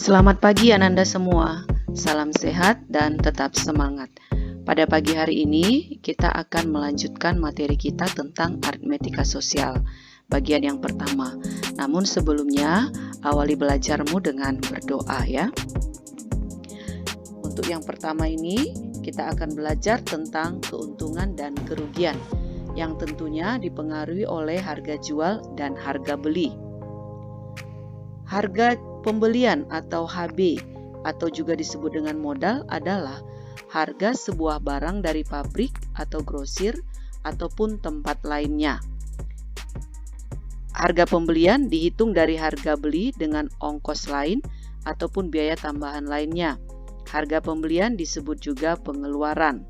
Selamat pagi Ananda semua, salam sehat dan tetap semangat. Pada pagi hari ini kita akan melanjutkan materi kita tentang aritmetika sosial, bagian yang pertama. Namun sebelumnya, awali belajarmu dengan berdoa ya. Untuk yang pertama ini, kita akan belajar tentang keuntungan dan kerugian, yang tentunya dipengaruhi oleh harga jual dan harga beli. Harga pembelian atau HB atau juga disebut dengan modal adalah harga sebuah barang dari pabrik atau grosir ataupun tempat lainnya. Harga pembelian dihitung dari harga beli dengan ongkos lain ataupun biaya tambahan lainnya. Harga pembelian disebut juga pengeluaran.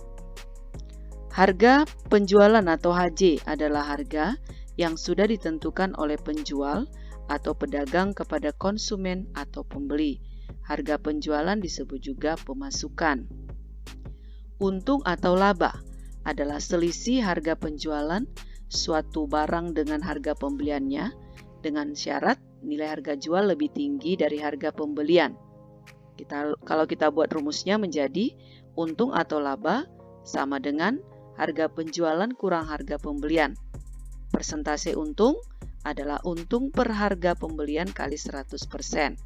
Harga penjualan atau HJ adalah harga yang sudah ditentukan oleh penjual atau pedagang kepada konsumen atau pembeli. Harga penjualan disebut juga pemasukan. Untung atau laba adalah selisih harga penjualan suatu barang dengan harga pembeliannya dengan syarat nilai harga jual lebih tinggi dari harga pembelian. Kalau kita buat rumusnya menjadi untung atau laba sama dengan harga penjualan kurang harga pembelian. Persentase untung adalah untung per harga pembelian kali 100%.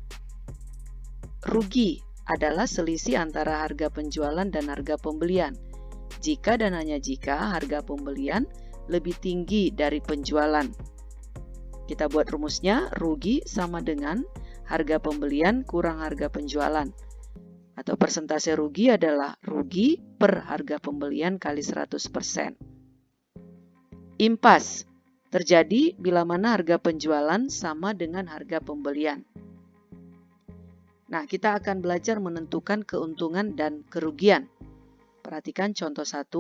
Rugi adalah selisih antara harga penjualan dan harga pembelian. Jika dan hanya jika harga pembelian lebih tinggi dari penjualan. Kita buat rumusnya, rugi sama dengan harga pembelian kurang harga penjualan. Atau persentase rugi adalah rugi per harga pembelian kali 100%. Impas terjadi bila mana harga penjualan sama dengan harga pembelian. Nah, kita akan belajar menentukan keuntungan dan kerugian. Perhatikan contoh 1.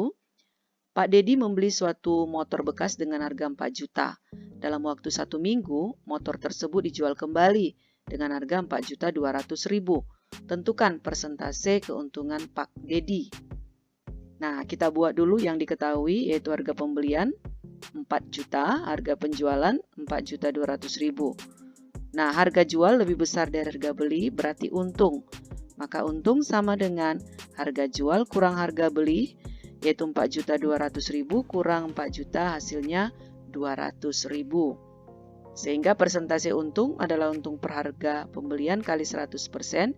Pak Dedi membeli suatu motor bekas dengan harga 4 juta. Dalam waktu 1 minggu, motor tersebut dijual kembali dengan harga 4.200.000. Tentukan persentase keuntungan Pak Dedi. Nah, kita buat dulu yang diketahui yaitu harga pembelian 4 juta, harga penjualan 4.200.000. Nah, harga jual lebih besar dari harga beli berarti untung. Maka untung sama dengan harga jual kurang harga beli yaitu 4.200.000 kurang 4 juta hasilnya 200.000. Sehingga persentase untung adalah untung per harga pembelian kali 100%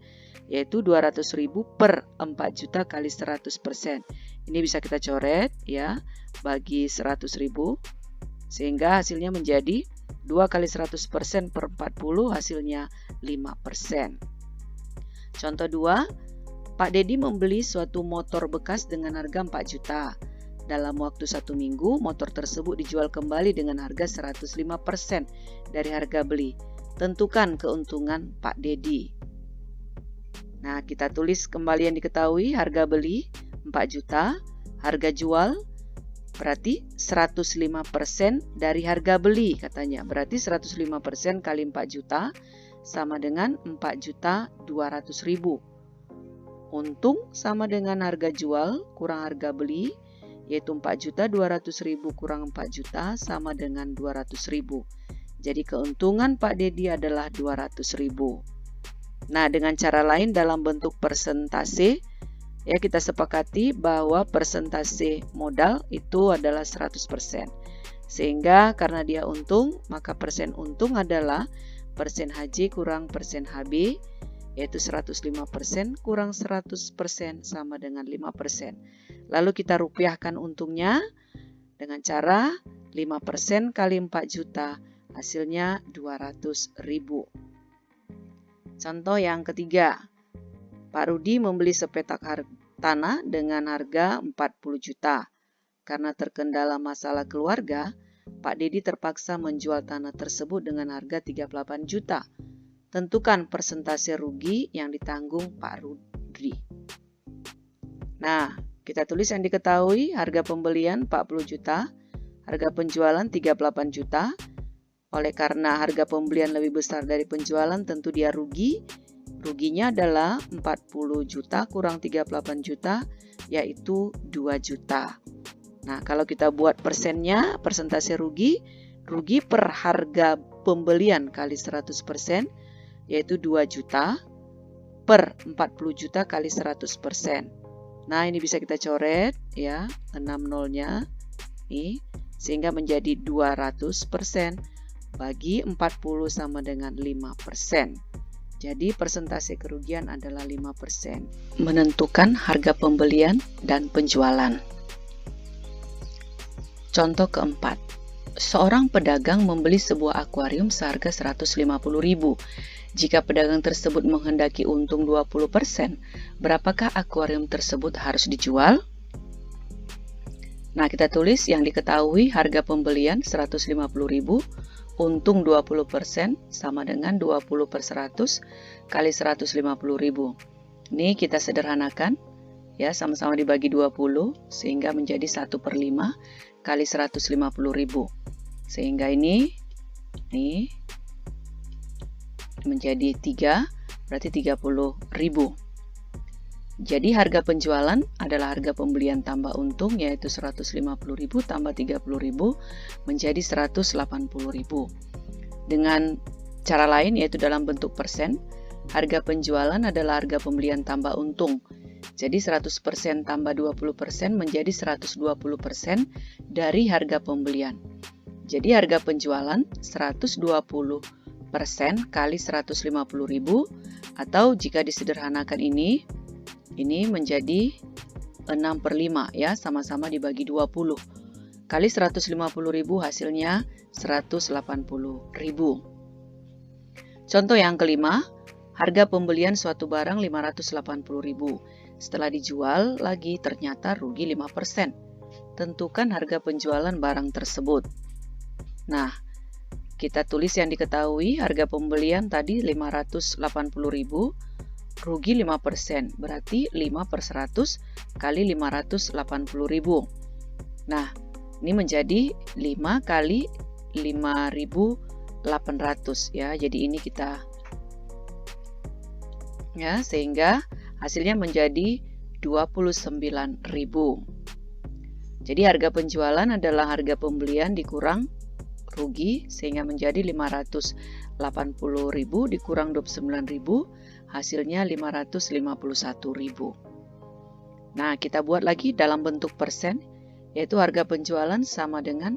yaitu 200.000 per 4 juta kali 100%. Ini bisa kita coret ya, bagi 100.000 sehingga hasilnya menjadi 2 kali 100% per 40 hasilnya 5%. Contoh 2, Pak Dedi membeli suatu motor bekas dengan harga 4 juta. Dalam waktu 1 minggu, motor tersebut dijual kembali dengan harga 105% dari harga beli. Tentukan keuntungan Pak Dedi. Nah, kita tulis kembali yang diketahui, harga beli 4 juta, harga jual berarti 105% dari harga beli katanya. Berarti 105% kali 4 juta sama dengan 4.200.000. Untung sama dengan harga jual kurang harga beli yaitu 4.200.000 kurang 4 juta sama dengan 200.000. Jadi keuntungan Pak Dedi adalah 200.000. Nah, dengan cara lain dalam bentuk persentase, ya kita sepakati bahwa persentase modal itu adalah 100%. Sehingga karena dia untung, maka persen untung adalah persen HJ kurang persen HB, yaitu 105% kurang 100% sama dengan 5%. Lalu kita rupiahkan untungnya dengan cara 5% kali 4 juta, hasilnya 200.000. Contoh yang ketiga, Pak Rudi membeli sepetak tanah dengan harga 40 juta. Karena terkendala masalah keluarga, Pak Dedi terpaksa menjual tanah tersebut dengan harga 38 juta. Tentukan persentase rugi yang ditanggung Pak Rudi. Nah, kita tulis yang diketahui, harga pembelian 40 juta, harga penjualan 38 juta. Oleh karena harga pembelian lebih besar dari penjualan, tentu dia rugi. Ruginya adalah 40 juta kurang 38 juta, yaitu 2 juta. Nah, kalau kita buat persennya, persentase rugi per harga pembelian kali 100%, yaitu 2 juta. per 40 juta kali 100%. Nah, ini bisa kita coret ya, 6 nolnya. Nih, sehingga menjadi 200% bagi 40 sama dengan 5%. Jadi persentase kerugian adalah 5%. Menentukan harga pembelian dan penjualan. Contoh keempat. Seorang pedagang membeli sebuah akuarium seharga 150.000. Jika pedagang tersebut menghendaki untung 20%, berapakah akuarium tersebut harus dijual? Nah, kita tulis yang diketahui harga pembelian 150.000, untung 20% sama dengan 20 per 100 kali 150.000. Ini kita sederhanakan, ya, sama-sama dibagi 20, sehingga menjadi 1 per 5 kali 150.000. Sehingga ini menjadi 3, berarti 30.000. Jadi harga penjualan adalah harga pembelian tambah untung, yaitu 150.000 tambah 30.000 menjadi 180.000. Dengan cara lain, yaitu dalam bentuk persen, harga penjualan adalah harga pembelian tambah untung. Jadi 100% tambah 20% menjadi 120% dari harga pembelian. Jadi harga penjualan 120% kali 150.000, atau jika disederhanakan ini menjadi 6 per 5 ya, sama-sama dibagi 20. Kali 150.000 hasilnya 180.000. Contoh yang kelima, harga pembelian suatu barang 580.000. Setelah dijual lagi ternyata rugi 5%. Tentukan harga penjualan barang tersebut. Nah, kita tulis yang diketahui harga pembelian tadi 580.000, rugi 5%, berarti 5 per 100 kali 580.000. Nah, ini menjadi 5 kali 5.800 ya. Jadi ini kita ya, sehingga hasilnya menjadi 29.000. Jadi harga penjualan adalah harga pembelian dikurang rugi, sehingga menjadi 580.000 dikurang 29.000, hasilnya 551.000. Nah, kita buat lagi dalam bentuk persen, yaitu harga penjualan sama dengan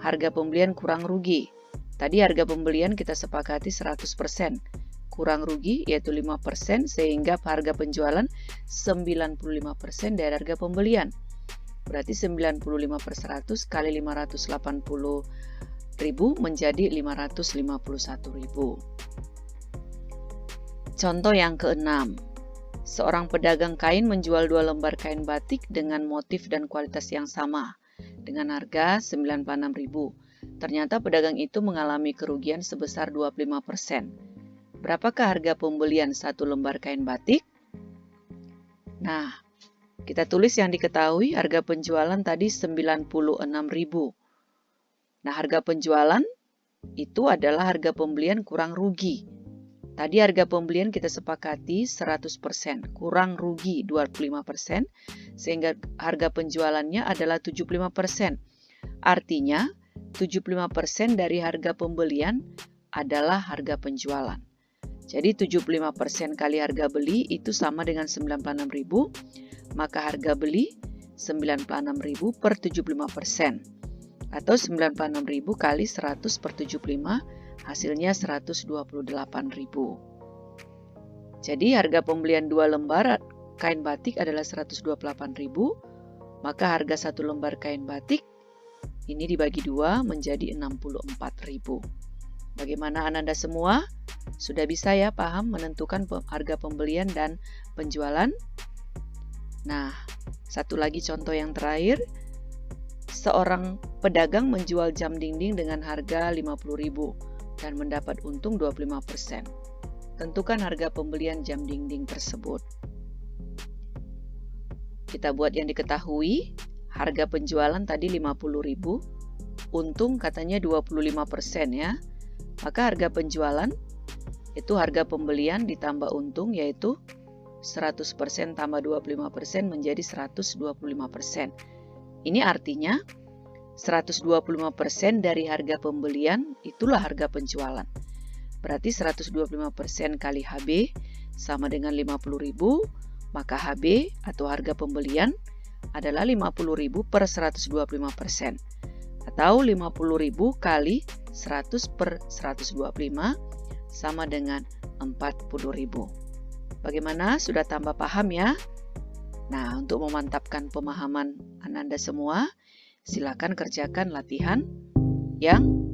harga pembelian kurang rugi. Tadi harga pembelian kita sepakati 100%, kurang rugi yaitu 5%, sehingga harga penjualan 95% dari harga pembelian. Berarti 95 per 100 kali 580.000 menjadi 551.000. Contoh yang keenam. Seorang pedagang kain menjual 2 lembar kain batik dengan motif dan kualitas yang sama dengan harga 96.000. Ternyata pedagang itu mengalami kerugian sebesar 25%. Berapakah harga pembelian 1 lembar kain batik? Nah, kita tulis yang diketahui harga penjualan tadi 96.000. Nah, harga penjualan itu adalah harga pembelian kurang rugi. Tadi harga pembelian kita sepakati 100%, kurang rugi 25%, sehingga harga penjualannya adalah 75%. Artinya, 75% dari harga pembelian adalah harga penjualan. Jadi 75% kali harga beli itu sama dengan 96.000, maka harga beli 96.000 per 75%. Atau 96.000 kali 100 per 75, hasilnya 128.000. Jadi harga pembelian 2 lembar kain batik adalah 128.000, maka harga 1 lembar kain batik ini dibagi 2 menjadi 64.000. Bagaimana Ananda semua? Sudah bisa ya paham menentukan harga pembelian dan penjualan? Nah, satu lagi contoh yang terakhir. Seorang pedagang menjual jam dinding dengan harga 50.000 dan mendapat untung 25%. Tentukan harga pembelian jam dinding tersebut. Kita buat yang diketahui, harga penjualan tadi 50.000, untung katanya 25% ya. Maka harga penjualan itu harga pembelian ditambah untung, yaitu 100% tambah 25% menjadi 125%. Ini artinya 125% dari harga pembelian itulah harga penjualan. Berarti 125% kali HB sama dengan 50.000, maka HB atau harga pembelian adalah 50.000 per 125%, atau 50.000 kali 100 per 125 sama dengan 40.000. Bagaimana? Sudah tambah paham ya? Nah, untuk memantapkan pemahaman Ananda semua, silakan kerjakan latihan yang